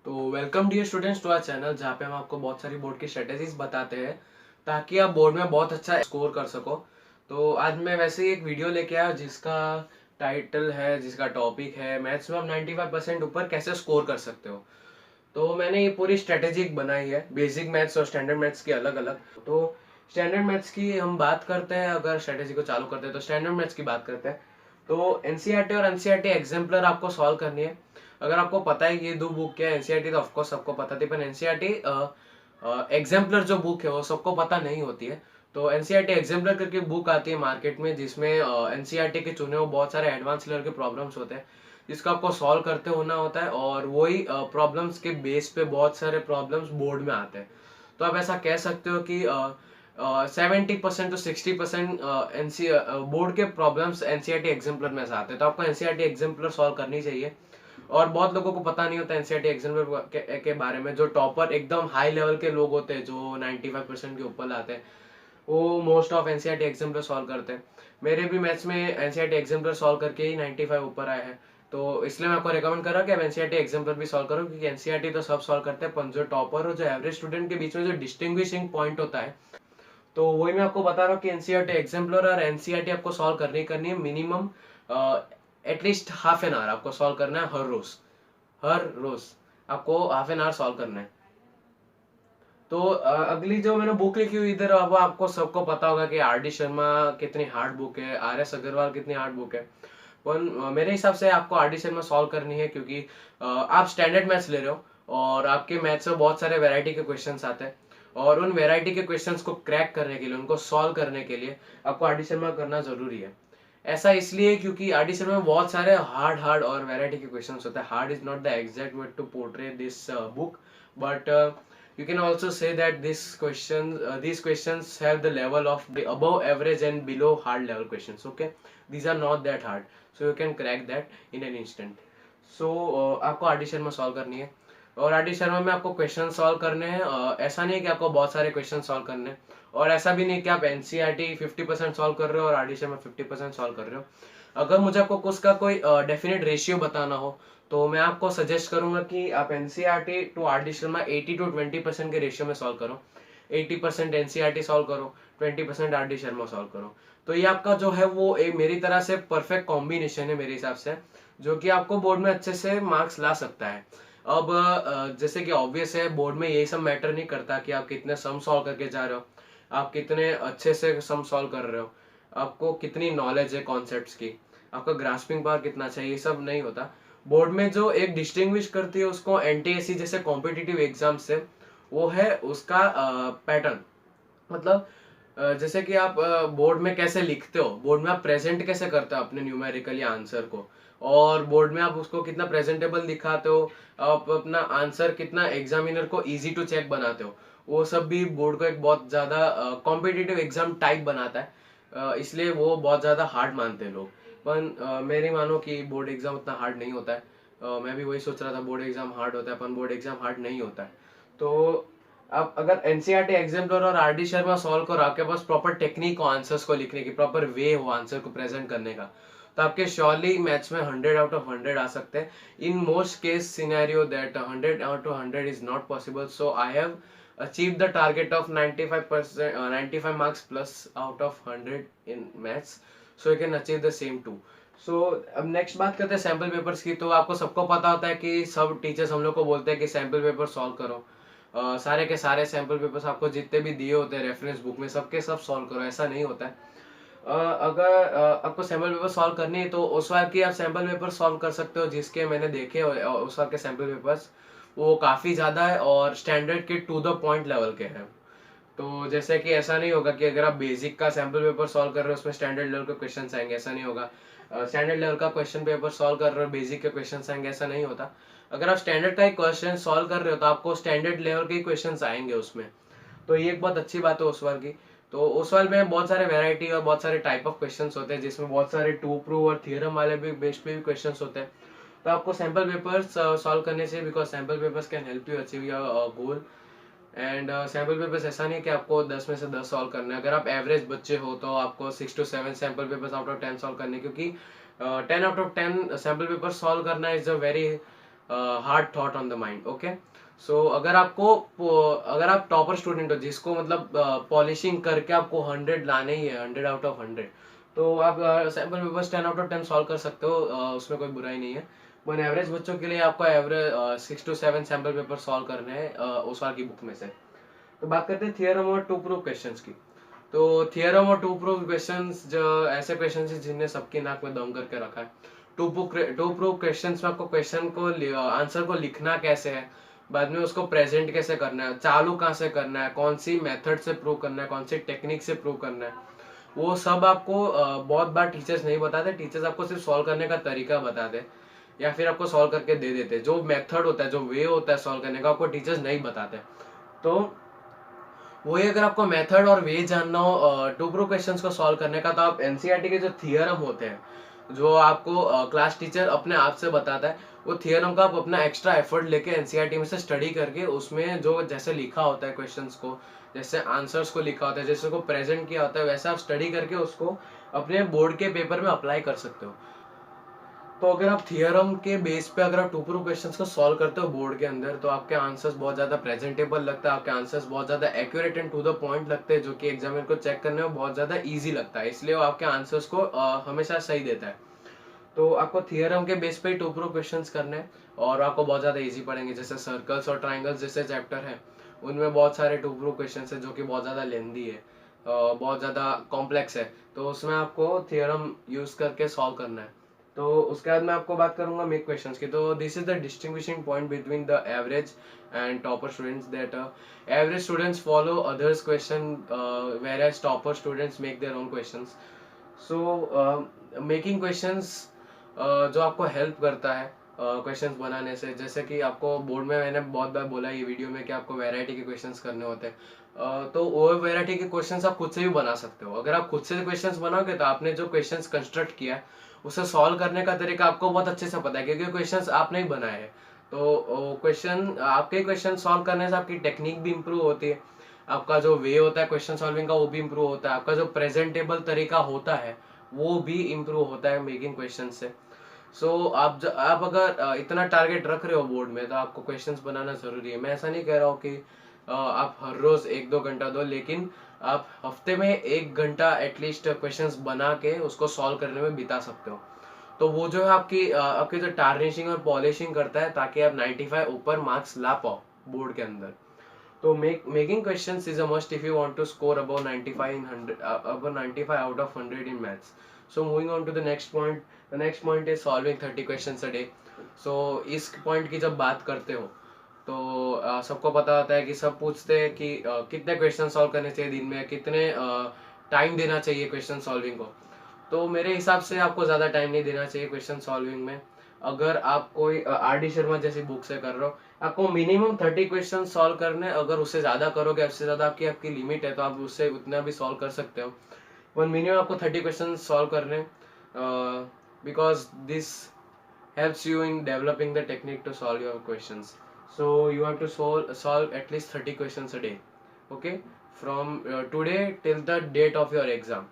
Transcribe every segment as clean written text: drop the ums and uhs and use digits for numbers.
तो welcome dear students to our channel, जहाँ पे हम आपको बहुत सारी बोर्ड की स्ट्रेटेजीज बताते हैं ताकि आप बोर्ड में बहुत अच्छा स्कोर कर सको। तो आज मैं वैसे ही एक वीडियो लेके आया जिसका टाइटल है, जिसका टॉपिक है मैथ्स में आप 95% ऊपर कैसे स्कोर कर सकते हो। तो मैंने ये पूरी स्ट्रेटेजी बनाई है, बेसिक मैथ्स और स्टैंडर्ड मैथ्स की अलग अलग। तो स्टैंडर्ड मैथ्स की हम बात करते हैं, अगर स्ट्रेटेजी को चालू करते हैं तो स्टैंडर्ड मैथ्स की बात करते हैं। तो एनसीईआरटी और एनसीईआरटी एग्जाम्पलर आपको सॉल्व करनी है। अगर आपको पता है कि ये दो बुक क्या है, एनसीईआरटी तो ऑफकोर्स सबको पता थी, पर एनसीईआरटी एग्जाम्पलर जो बुक है वो सबको पता नहीं होती है। तो एनसीईआरटी एग्जाम्पलर करके बुक आती है मार्केट में, जिसमें एनसीईआरटी के चुने हुए बहुत सारे एडवांस लेवल के प्रॉब्लम्स होते हैं जिसको आपको सॉल्व करते होना होता है, और वही प्रॉब्लम्स के बेस पे बहुत सारे प्रॉब्लम्स बोर्ड में आते हैं। तो आप ऐसा कह सकते हो कि 70% to 60% एनसी बोर्ड के प्रॉब्लम्स एनसीईआरटी एग्जाम्पलर में से आते हैं। तो आपको एनसीईआरटी एग्जाम्पलर सॉल्व करनी चाहिए। और बहुत लोगों को पता नहीं होता एनसीईआरटी एग्जाम्पलर के बारे में। जो टॉपर एकदम हाई लेवल के लोग होते हैं, जो 95% के ऊपर लाते हैं, वो most of NCERT exemplar solve करते हैं। मेरे भी मैथ्स में एनसीईआरटी एग्जाम्पलर सॉल्व करके ही 95 ऊपर आए हैं। तो इसलिए मैं आपको रिकमेंड कर रहा हूँ कि आप एनसीईआरटी एग्जाम्पलर भी सॉल्व करो, क्योंकि एनसीईआरटी तो सब सॉल्व करते हैं, पर जो टॉपर और जो एवरेज स्टूडेंट के बीच में जो डिस्टिंग्विशिंग पॉइंट होता है, तो वही मैं आपको बता रहा हूँ कि एनसीईआरटी एग्जाम्पलर और एनसीईआरटी आपको सॉल्व करनी है minimum at least half an hour आपको सॉल्व करना है हर रोज आपको हाफ एन आवर सॉल्व करना है। तो अगली जो मैंने बुक लिखी हुई इधर, अब आपको सबको पता होगा कि आर डी शर्मा कितनी हार्ड बुक है, आर एस अग्रवाल कितनी हार्ड बुक है। पर मेरे हिसाब से आपको आर डी शर्मा सॉल्व करनी है, क्योंकि आप स्टैंडर्ड मैथ्स ले रहे हो और आपके मैथ्स में बहुत सारे वेराइटी के क्वेश्चंस आते हैं, और उन वेराइटी के क्वेश्चंस को क्रैक करने के लिए, उनको सॉल्व करने के लिए आपको आर डी शर्मा करना जरूरी है। ऐसा इसलिए क्योंकि आर डी शर्मा में बहुत सारे हार्ड हार्ड और वेराइटी के क्वेश्चंस होते हैं। Hard is not the exact word to portray this book, but you can also say that these questions have the level of the above average and below hard level questions. Okay, these are not that hard, so you can crack that in an instant. So आपको are D Sharma solve करनी है, और are D Sharma में आपको question solve करने हैं। ऐसा नहीं है कि आपको बहुत सारे क्वेश्चन सॉल्व करने हैं, और ऐसा भी नहीं कि आप एनसीईआरटी 50% सॉल्व कर रहे हो और आर डी शर्मा 50% सॉल्व कर रहे हो। अगर मुझे आपको उसका कोई डेफिनेट रेशियो बताना हो, तो मैं आपको सजेस्ट करूंगा कि आप NCERT to R D Sharma 80 to 20% के रेशियो में सॉल्व करो। 80% एनसीईआरटी सॉल्व करो, 20% आर डी शर्मा सॉल्व करो। तो ये आपका जो है वो एक मेरी तरह से परफेक्ट कॉम्बिनेशन है मेरे हिसाब से, जो कि आपको बोर्ड में अच्छे से मार्क्स ला सकता है। अब जैसे कि ऑब्वियस है, बोर्ड में यही सब मैटर नहीं करता कि आप कितने सम सॉल्व करके जा रहे हो, आप कितने अच्छे से सम सॉल्व कर रहे हो, आपको कितनी नॉलेज है कॉन्सेप्ट्स की, आपका ग्रास्पिंग पावर कितना चाहिए, ये सब नहीं होता। बोर्ड में जो एक डिस्टिंग्विश करती है उसको एनटीएससी जैसे कॉम्पिटिटिव एग्जाम से, वो है उसका पैटर्न। मतलब जैसे कि आप बोर्ड में कैसे लिखते हो, बोर्ड में आप प्रेजेंट कैसे करते हो अपने न्यूमेरिकली आंसर को, और बोर्ड में आप उसको कितना प्रेजेंटेबल दिखाते हो, आप अपना आंसर कितना एग्जामिनर को इजी टू चेक बनाते हो, वो सब भी बोर्ड को एक बहुत ज्यादा कॉम्पिटिटिव एग्जाम टाइप बनाता है। इसलिए वो बहुत ज्यादा हार्ड मानते हैं लोग। पर मेरी मानो कि बोर्ड एग्जाम उतना हार्ड नहीं होता है। मैं भी वही सोच रहा था, बोर्ड एग्जाम हार्ड होता है, पर बोर्ड एग्जाम हार्ड नहीं होता है। तो आप अगर एनसीईआरटी एग्जाम्पलर और आर डी शर्मा सॉल्व करो, आपके पास प्रॉपर टेक्निक हो आंसर्स को लिखने की, प्रॉपर वे हो आंसर को प्रेजेंट करने का, तो आपके श्योरली मैथ्स में 100 out of 100 आ सकते हैं। In most case scenario that 100 out of 100 is not possible, so I have achieved the target of 95%, 95 marks plus out of 100 in maths, so you can achieve the same too. So अब next बात करते हैं sample papers की। तो आपको सबको पता होता है कि सब टीचर्स हम लोग को बोलते हैं कि सैम्पल पेपर सॉल्व करो। सारे के सारे सैम्पल पेपर्स आपको जितने भी दिए होते हैं रेफरेंस बुक में, सबके सब सॉल्व करो, ऐसा नहीं होता है। अगर आपको सैम्पल पेपर सॉल्व करनी है, तो उस बार की आप सैम्पल पेपर सॉल्व कर सकते हो जिसके मैंने देखे उस बार के सैम्पल पेपर्स, वो काफी ज्यादा है और स्टैंडर्ड के टू द पॉइंट लेवल के हैं। तो जैसे कि ऐसा नहीं होगा कि अगर आप बेसिक का सैम्पल पेपर सॉल्व कर रहे हो उसमें स्टैंडर्ड लेवल के क्वेश्चन आएंगे, ऐसा नहीं होगा। स्टैंडर्ड लेवल का क्वेश्चन पेपर सॉल्व कर रहे हो, बेसिक के क्वेश्चन आएंगे, ऐसा नहीं होता। अगर आप स्टैंडर्ड का एक क्वेश्चन सॉल्व कर रहे हो तो आपको स्टैंडर्ड लेवल के क्वेश्चन आएंगे उसमें। तो ये एक बहुत अच्छी बात है उस वाल की। तो उस वाल में बहुत सारे वेराइटी और बहुत सारे टाइप ऑफ क्वेश्चंस होते हैं, जिसमें बहुत सारे टू प्रूव और थियरम वाले भी बेस्ड पे भी क्वेश्चंस होते हैं। तो आपको सैम्पल पेपर्स सॉल्व करने से, because sample papers can help you achieve your goal. And sample papers ऐसा नहीं कि आपको 10 में से 10 सॉल्व करना है। अगर आप एवरेज बच्चे हो तो आपको 6 to 7 sample papers out of 10 solve करने, क्योंकि 10 out of 10 sample paper solve करना is a very hard thought on the mind. Okay, so अगर आप टॉपर स्टूडेंट हो जिसको मतलब पॉलिशिंग करके आपको 100 लाने ही है, 100 आउट ऑफ 100, तो आप sample papers 10 out of 10 solve कर सकते हो, उसमें कोई बुराई नहीं है। वन एवरेज बच्चों के लिए आपको average 6 to 7 sample paper solve करने हैं उस वार की बुक में से। तो बात करते हैं थियरम और टू प्रूफ क्वेश्चंस की। तो थियरम और टू प्रूफ क्वेश्चंस जो ऐसे क्वेश्चंस हैं जिन्हें सबकी नाक में दम करके रखा है। टू प्रूफ क्वेश्चंस में आपको क्वेश्चन को आंसर को लिखना कैसे है, बाद में उसको प्रेजेंट कैसे करना है, चालू कहाँ से करना है, कौन सी मेथड से प्रूव करना है, कौन सी टेक्निक से प्रूव करना है, वो सब आपको बहुत बार टीचर्स नहीं बताते। टीचर्स आपको सिर्फ सॉल्व करने का तरीका बताते या फिर आपको सॉल्व करके दे देते। जो मेथड होता है, जो वे होता है सॉल्व करने का, आपको टीचर्स नहीं बताते। तो वही अगर आपको मेथड और वे जानना हो टू प्रूफ क्वेश्चंस को सॉल्व करने का, तो आप एनसीईआरटी के जो थियरम होते हैं, जो आपको क्लास टीचर अपने आप से बताता है, वो थियरम का आप अपना एक्स्ट्रा एफर्ट लेके एनसीईआरटी में से स्टडी करके उसमें जो जैसे लिखा होता है क्वेश्चंस को, जैसे आंसर्स को लिखा होता है, जैसे को प्रेजेंट किया होता है, वैसे आप स्टडी करके उसको अपने बोर्ड के पेपर में अप्लाई कर सकते हो। तो अगर आप थियरम के बेस पे अगर आप टू प्रूफ क्वेश्चंस को सॉल्व करते हो बोर्ड के अंदर, तो आपके आंसर्स बहुत ज्यादा प्रेजेंटेबल लगता है, आपके आंसर्स बहुत ज्यादा accurate and to the point लगते हैं, जो कि एग्जामिनर को चेक करने में बहुत ज्यादा इजी लगता है, इसलिए वो आपके आंसर्स को हमेशा सही देता है। तो आपको थियरम के बेस पे ही टू प्रूफ क्वेश्चंस करने हैं और आपको बहुत ज्यादा इजी पड़ेंगे। जैसे सर्कल्स और ट्राइंगल्स जैसे चैप्टर है, उनमें बहुत सारे टू प्रूफ क्वेश्चंस है जो कि बहुत ज्यादा लेंदी है, बहुत ज्यादा कॉम्प्लेक्स है, तो उसमें आपको थियरम यूज करके सॉल्व करना है। तो उसके बाद मैं आपको बात करूंगा मेक क्वेश्चंस की। तो this is the distinguishing point between the average and topper students, that average students follow others question whereas topper students make their own questions. So making questions जो आपको हेल्प करता है क्वेश्चंस बनाने से, जैसे कि आपको बोर्ड में मैंने बहुत बार बोला ये वीडियो में कि आपको वैरायटी के क्वेश्चंस करने होते हैं, तो वो वैरायटी के क्वेश्चंस आप खुद से भी बना सकते हो। अगर आप खुद से क्वेश्चंस बनाओगे तो आपने जो क्वेश्चंस कंस्ट्रक्ट किया है उसे सॉल्व करने का तरीका आपको बहुत अच्छे से पता है, क्योंकि क्वेश्चंस आपने ही बनाए हैं। तो क्वेश्चन आपके क्वेश्चन सॉल्व करने से आपकी टेक्निक भी इम्प्रूव होती है, आपका जो वे होता है क्वेश्चन सॉल्विंग का वो भी इम्प्रूव होता है, आपका जो प्रेजेंटेबल तरीका होता है वो भी इम्प्रूव होता है मेकिंग क्वेश्चन से। सो आप अगर इतना टारगेट रख रहे हो बोर्ड में, तो आपको क्वेश्चंस बनाना जरूरी है। मैं ऐसा नहीं कह रहा हूँ कि आप हर रोज 1-2 घंटा दो, लेकिन आप हफ्ते में 1 घंटा एटलीस्ट क्वेश्चंस बना के उसको सॉल्व करने में बिता सकते हो। तो वो जो है आपकी जो टार्निशिंग और पॉलिशिंग करता है, ताकि आप 95 ऊपर मार्क्स ला पाओ बोर्ड के अंदर। तो making questions is a must if you want to score above 95 in 100, above 95 out of 100 in maths. So moving on to the next point, the next point is solving 30 questions a day. So इस point की जब बात करते हो, तो सबको पता होता है कि सब पूछते हैं कि कितने क्वेश्चन सॉल्व करने चाहिए दिन में, कितने टाइम देना चाहिए क्वेश्चन सॉल्विंग को। तो मेरे हिसाब से आपको ज़्यादा टाइम नहीं देना चाहिए क्वेश्चन सॉल्विंग में। अगर आप कोई आर डी शर्मा जैसी बुक से कर रहे हो, आपको मिनिमम 30 क्वेश्चन सॉल्व करने। अगर उससे ज़्यादा करोगे, उससे ज़्यादा आपकी लिमिट है, तो आप उससे उतना भी सॉल्व कर सकते हो। वन मिनिमम आपको 30 क्वेश्चन सॉल्व करने, because this helps you in developing the technique to solve your questions. So you have to solve at least 30 questions a day, okay, from today till the date of your exam।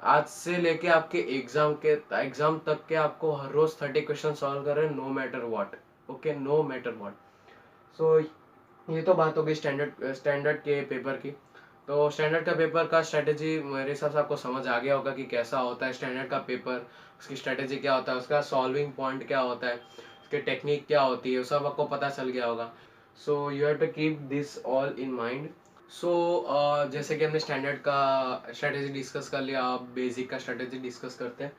आज से लेके आपके exam तक के आपको हर रोज 30 question solve कर रहे हैं, no matter what. Okay, no matter what. So ये तो बात होगी स्टैंडर्ड के पेपर की। तो स्टैंडर्ड का पेपर का स्ट्रेटेजी मेरे हिसाब से आपको समझ आ गया होगा कि कैसा होता है स्टैंडर्ड का पेपर, उसकी स्ट्रेटेजी क्या होता है, उसका सॉल्विंग पॉइंट क्या होता है, उसकी टेक्निक क्या होती है, सब आपको पता चल गया होगा। So you have to keep this all in mind. So जैसे कि हमने स्टैंडर्ड का स्ट्रेटेजी डिस्कस कर लिया, आप बेसिक का स्ट्रेटेजी डिस्कस करते हैं।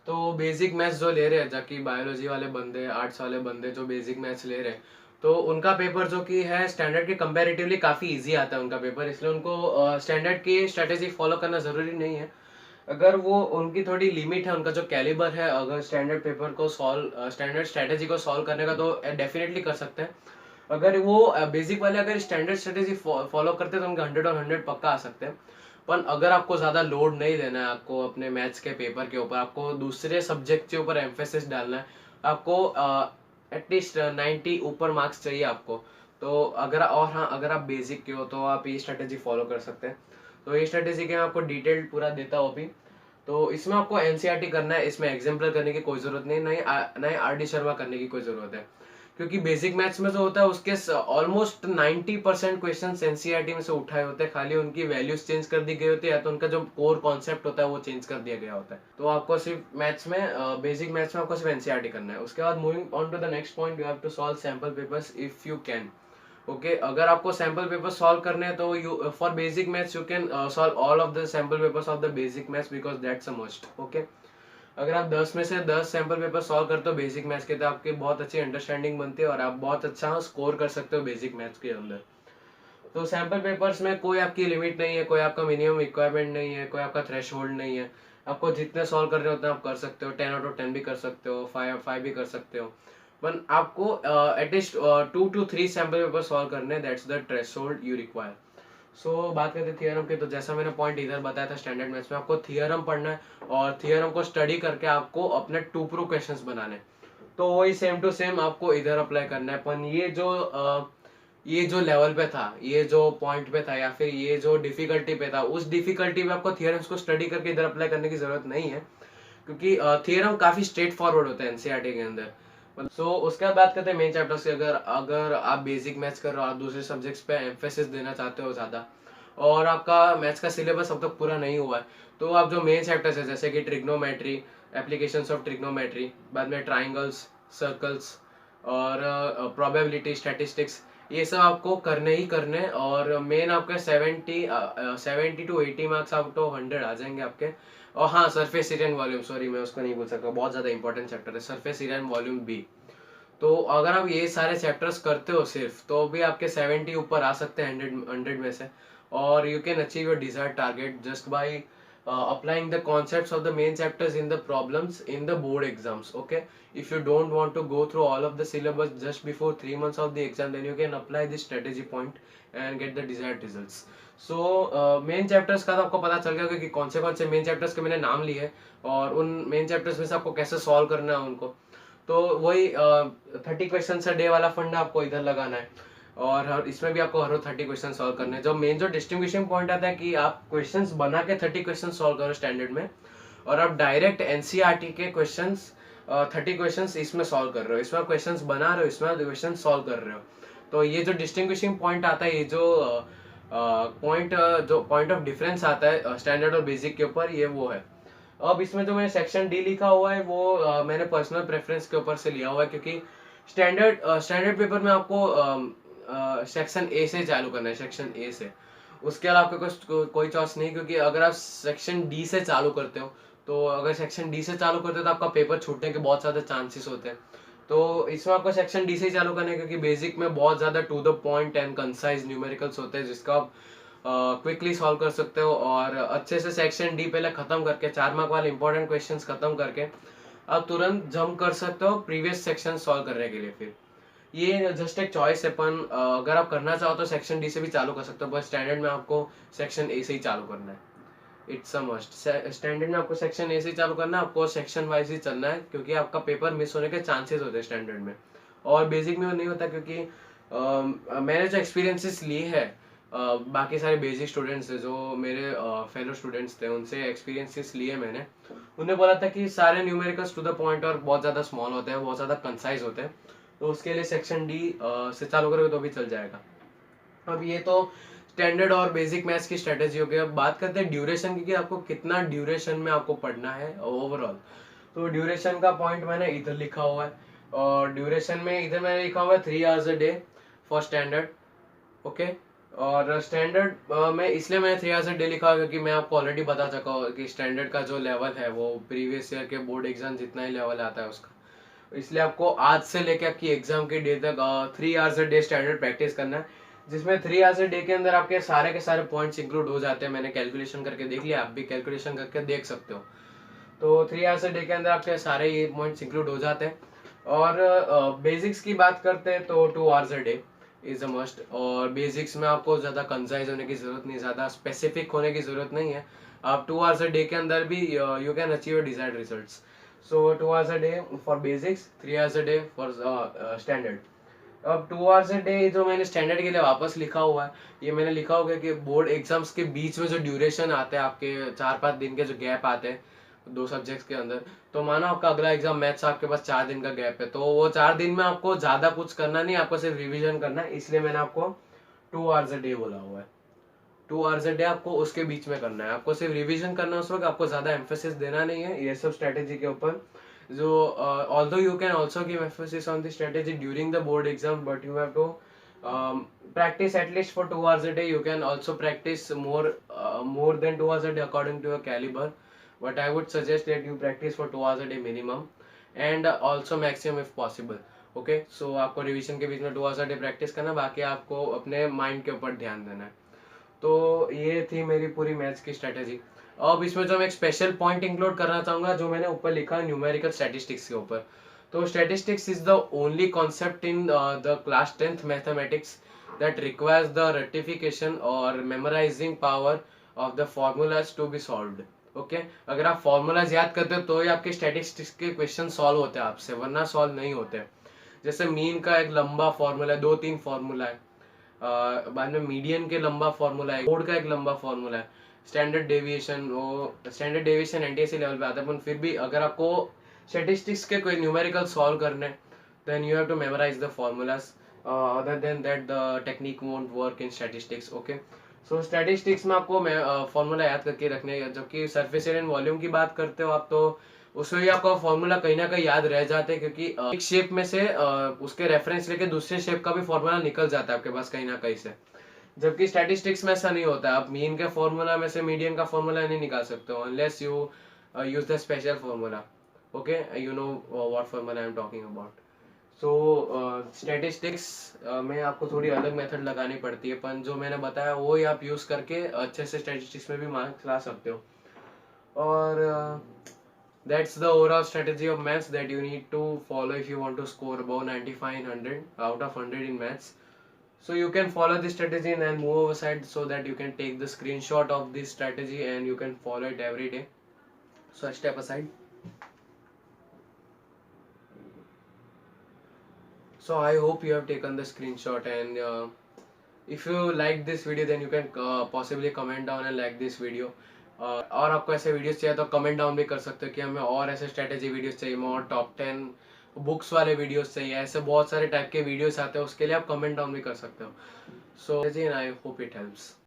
तो बेसिक मैथ्स जो ले रहे हैं, जबकि बायोलॉजी वाले बंदे, आर्ट्स वाले बंदे जो बेसिक मैथ्स ले रहे हैं, तो उनका पेपर जो कि है स्टैंडर्ड के कंपैरेटिवली काफ़ी इजी आता है उनका पेपर, इसलिए उनको स्टैंडर्ड की स्ट्रेटेजी फॉलो करना ज़रूरी नहीं है। अगर वो उनकी थोड़ी लिमिट है, उनका जो कैलिबर है, अगर स्टैंडर्ड स्ट्रेटेजी को सॉल्व करने का, तो डेफिनेटली कर सकते हैं। अगर वो बेसिक वाले अगर स्टैंडर्ड स्ट्रेटेजी फॉलो करते हैं, तो उनके 100 और 100 पक्का आ सकते हैं। पर अगर आपको ज़्यादा लोड नहीं देना है, आपको अपने मैथ्स के पेपर के ऊपर, आपको दूसरे सब्जेक्ट के ऊपर एम्फेसिस डालना है, आपको एटलीस्ट 90 ऊपर मार्क्स चाहिए आपको, तो अगर आप बेसिक के हो, तो आप ये स्ट्रेटेजी फॉलो कर सकते हैं। तो ये स्ट्रेटेजी के मैं आपको डिटेल पूरा देता हूँ अभी। तो इसमें आपको एनसीईआरटी करना है, इसमें एग्जाम्पल करने की कोई ज़रूरत नहीं, नहीं आर डी शर्मा करने की कोई ज़रूरत है, क्योंकि बेसिक मैथ्स में जो होता है उसके ऑलमोस्ट 90% क्वेश्चन एनसीईआरटी में से उठाए होते हैं, खाली उनकी वैल्यूज चेंज कर दी गई होती है या तो उनका जो कोर कॉन्सेप्ट होता है वो चेंज कर दिया गया होता है। तो आपको सिर्फ मैथ्स में बेसिक मैथ्स में आपको सिर्फ एनसीईआरटी करना है। उसके बाद moving on to the next point, you have to solve sample papers if you can. Okay, अगर आपको सैम्पल पेपर सॉल्व करने हैं तो you for basic maths you can solve all of the sample papers of the basic maths because that's a must. Okay, अगर आप 10 में से 10 sample paper solve करते हो बेसिक मैथ्स के तो आपकी बहुत अच्छी अंडरस्टैंडिंग बनती है और आप बहुत अच्छा स्कोर कर सकते हो बेसिक मैथ्स के अंदर। तो सैम्पल पेपर्स में कोई आपकी लिमिट नहीं है, कोई आपका मिनिमम रिक्वायरमेंट नहीं है, कोई आपका थ्रेशहोल्ड नहीं है। आपको जितने सॉल्व कर रहे होते हैं आप कर सकते हो, 10 आउट ऑफ 10 भी कर सकते हो, 5 भी कर सकते हो। पर आपको at least 2 to 3 sample paper solve करने, that's the threshold you require. So बात करते हैं थियरम के, तो जैसा मैंने पॉइंट इधर बताया था स्टैंडर्ड मैथ्स में आपको थियरम पढ़ना है और थियरम को स्टडी करके आपको अपने टू प्रूफ क्वेश्चंस बनाने, तो वही सेम टू सेम आपको इधर अप्लाई करना है। पर ये जो लेवल पे था, ये जो पॉइंट पे था या फिर ये जो डिफिकल्टी पे था, उस डिफिकल्टी पे आपको थियरम्स को स्टडी करके इधर अप्लाई करने की जरूरत नहीं है, क्योंकि थियरम काफी स्ट्रेट फॉरवर्ड होता है एनसीईआरटी के अंदर। सो उसके बाद बात करते हैं मेन चैप्टर्स की। अगर अगर आप बेसिक मैथ्स कर रहे हो, आप दूसरे सब्जेक्ट्स पे एम्फेसिस देना चाहते हो ज़्यादा और आपका मैथ्स का सिलेबस अब तक पूरा नहीं हुआ है, तो आप जो मेन चैप्टर्स है जैसे कि ट्रिग्नोमेट्री, एप्लीकेशंस ऑफ ट्रिग्नोमेट्री, बाद में ट्राइंगल्स, सर्कल्स और प्रोबेबिलिटी, स्टैटिस्टिक्स, ये सब आपको करने ही करने। और मेन आपके 70 to 80 मार्क्स आउट ऑफ 100 आ जाएंगे आपके। और हाँ, surface area and volume, sorry मैं उसको नहीं बोल सकता, बहुत ज़्यादा इंपॉर्टेंट चैप्टर है सरफेस एरिया एंड वॉल्यूम बी। तो अगर आप ये सारे चैप्टर्स करते हो सिर्फ, तो भी आपके 70 ऊपर आ सकते हैं 100 में से। और you can achieve your desired target just by applying the concepts of the main chapters in the problems in the board exams. Okay, if you don't want to go through all of the syllabus just before 3 months of the exam, then you can apply this strategy point and get the desired results. So main chapters का तो आपको पता चल गया कि कौन से main chapters के मैंने नाम लिए और उन मेन चैप्टर्स में से आपको कैसे सॉल्व करना है उनको। तो वही 30 क्वेश्चन से डे वाला फंड आपको इधर लगाना है और इसमें भी आपको हर 30 क्वेश्चन सॉल्व करने हैं। जो मेन जो डिस्टिंग्विशिंग पॉइंट आता है कि आप क्वेश्चंस बना के 30 क्वेश्चन सॉल्व करो स्टैंडर्ड में और आप डायरेक्ट एनसीईआरटी के क्वेश्चंस 30 क्वेश्चंस इसमें सॉल्व कर रहे हो, इसमें क्वेश्चंस बना रहे हो, इसमें क्वेश्चन सॉल्व कर रहे हो। तो ये जो डिस्टिंग्विशिंग पॉइंट आता है, ये जो पॉइंट ऑफ डिफरेंस आता है स्टैंडर्ड और बेसिक के ऊपर, ये वो है। अब इसमें जो मैंने सेक्शन डी लिखा हुआ है वो मैंने पर्सनल प्रेफरेंस के ऊपर से लिया हुआ है, क्योंकि स्टैंडर्ड पेपर में आपको सेक्शन ए से चालू करना है, सेक्शन ए से। उसके अलावा आपके कोई चॉइस नहीं, क्योंकि अगर आप सेक्शन डी से चालू करते हो, तो अगर सेक्शन डी से चालू करते हो तो आपका पेपर छूटने के बहुत ज़्यादा चांसेस होते हैं। तो इसमें आपको सेक्शन डी से ही चालू करना है, क्योंकि बेसिक में बहुत ज़्यादा to the point and concise numericals होते हैं जिसका आप क्विकली सॉल्व कर सकते हो। और अच्छे से सेक्शन डी पहले खत्म करके 4 मार्क वाले इंपॉर्टेंट क्वेश्चंस खत्म करके आप तुरंत जंप कर सकते हो प्रीवियस सेक्शन सॉल्व करने के लिए। फिर ये जस्ट एक चॉइस है, अपन अगर आप करना चाहो तो सेक्शन डी से भी चालू कर सकते हो, बस स्टैंडर्ड में आपको सेक्शन ए से ही चालू करना है। इट्स अ मस्ट, स्टैंडर्ड में आपको सेक्शन ए से ही चालू करना है, आपको सेक्शन वाइज ही चलना है, क्योंकि आपका पेपर मिस होने के चांसेस होते हैं स्टैंडर्ड में और बेसिक में वो नहीं होता। क्योंकि मैंने जो एक्सपीरियंसेस लिए है बाकी सारे बेसिक स्टूडेंट्स थे जो मेरे फेलो स्टूडेंट्स थे, उनसे एक्सपीरियंसेस लिए मैंने, उन्हें बोला था कि सारे न्यूमेरिकल्स टू द पॉइंट और बहुत ज़्यादा स्मॉल होते हैं, बहुत ज़्यादा कंसाइज होते हैं, तो उसके लिए सेक्शन डी से चालू करोगे तो भी चल जाएगा। अब ये तो स्टैंडर्ड और बेसिक मैथ्स की स्ट्रेटेजी हो गई। अब बात करते हैं ड्यूरेशन की, कि आपको कितना ड्यूरेशन में आपको पढ़ना है ओवरऑल। तो ड्यूरेशन का पॉइंट मैंने इधर लिखा हुआ है और ड्यूरेशन में इधर मैंने लिखा हुआ है 3 hours a day for standard. Okay, और स्टैंडर्ड में इसलिए मैंने 3 आवर्स अ डे लिखा क्योंकि मैं आपको ऑलरेडी बता चुका हूँ कि स्टैंडर्ड का जो लेवल है वो प्रीवियस ईयर के बोर्ड एग्जाम जितना ही लेवल आता है उसका, इसलिए आपको आज से लेकर आपकी एग्जाम के डे तक 3 hours a day standard practice करना है, जिसमें 3 आवर्स अ डे के अंदर आपके सारे पॉइंट्स इंक्लूड हो जाते हैं। मैंने कैलकुलेशन करके देख लिया, आप भी कैलकुलेशन करके देख सकते हो। तो 3 आवर्स अ डे के अंदर आपके सारे ये पॉइंट्स इंक्लूड हो जाते हैं। और बेसिक्स की बात करते हैं तो 2 hours a day is a must. और बेसिक्स में आपको ज़्यादा कंसाइज होने की ज़रूरत नहीं, ज़्यादा स्पेसिफिक होने की ज़रूरत नहीं है। आप 2 आवर्स अ डे के अंदर भी you can achieve desired results. So 2 hours a day for basics, 3 hours a day for standard. अब 2 hours a day जो मैंने स्टैंडर्ड के लिए वापस लिखा हुआ है, ये मैंने लिखा होगा कि बोर्ड एग्जाम्स के बीच में जो ड्यूरेशन आते हैं आपके 4-5 दिन के जो गैप आते हैं, 2 सब्जेक्ट्स के अंदर। तो मानो आपका अगला एग्जाम मैथ्स, आपके पास 4 दिन का गैप है, तो वो 4 दिन में आपको ज्यादा कुछ करना नहीं, आपको सिर्फ रिविजन करना है। इसलिए मैंने आपको 2 आवर्स अ डे बोला हुआ है। 2 आवर्स अ डे आपको उसके बीच में करना है, आपको सिर्फ रिविजन करना है उस वक्त, आपको ज्यादा एम्फेसिस देना नहीं है ये सब स्ट्रेटेजी के ऊपर। जो although you can also give emphasis on the strategy during the board exam, but you have to practice at least for 2 hours a day. You can also practice more than 2 hours a day according to your caliber, but I would suggest that you practice for 2 hours a day minimum, and also maximum if possible. Okay, so आपको revision के बीच में 2 hours a day practice करना, बाकी आपको अपने mind के ऊपर ध्यान देना है। तो ये थी मेरी पूरी मैथ्स की स्ट्रेटेजी। अब इसमें जो मैं एक स्पेशल पॉइंट इंक्लूड करना चाहूंगा, जो मैंने ऊपर लिखा है न्यूमेरिकल स्टैटिस्टिक्स के ऊपर। तो statistics is the only concept in the class 10th mathematics that requires the rectification or memorizing power of the formulas to be solved. Okay, अगर आप फॉर्मूलाज याद करते हो तो ही आपके स्टैटिस्टिक्स के क्वेश्चन सॉल्व होते हैं आपसे, वरना सॉल्व नहीं होते। जैसे मीन का एक लंबा फॉर्मूला है, 2-3 फॉर्मूला है, बाद में मीडियन के लंबा फॉर्मूला है, मोड का एक लंबा फॉर्मूला है, स्टैंडर्ड डेविएशन, वो स्टैंडर्ड डेविएशन एनटीएससी लेवल पे आता है, पर फिर भी अगर आपको स्टैटिस्टिक्स के कोई न्यूमेरिकल सॉल्व करने, then you have to memorise the formulas. other than that the technique won't work in statistics. okay, so statistics में आपको फॉर्मूला याद करके रखने, जबकि सरफेस एरिया एंड वॉल्यूम की बात करते हो आप, तो उसमें भी आपका फॉर्मूला कहीं ना कहीं याद रह जाते हैं, क्योंकि एक शेप में से उसके रेफरेंस लेके दूसरे शेप का भी फॉर्मूला निकल जाता है आपके पास कहीं ना कहीं से। जबकि स्टैटिस्टिक्स में ऐसा नहीं होता है, आप मीन के फॉर्मूला में से मीडियन का फॉर्मूला नहीं निकाल सकते हो unless you use the special formula. Okay, you know what formula I am talking about. So statistics में आपको थोड़ी अलग मेथड लगानी पड़ती है, पर जो मैंने बताया वो ही आप यूज करके अच्छे से स्टैटिस्टिक्स में भी मार्क्स ला सकते हो। और that's the overall strategy of maths that you need to follow if you want to score above 95 in 100 out of 100 in maths. So you can follow this strategy and move aside, so that you can take the screenshot of this strategy and you can follow it every day. So I step aside. So I hope you have taken the screenshot, and if you like this video then you can possibly comment down and like this video. और आपको ऐसे videos चाहिए तो comment down भी कर सकते हो कि हमें और ऐसे स्ट्रेटेजी वीडियोस चाहिए, और टॉप 10 बुक्स वाले वीडियोस चाहिए, ऐसे बहुत सारे टाइप के वीडियोस आते हैं, उसके लिए आप कमेंट डाउन भी कर सकते हो। सो आई होप इट हेल्प्स।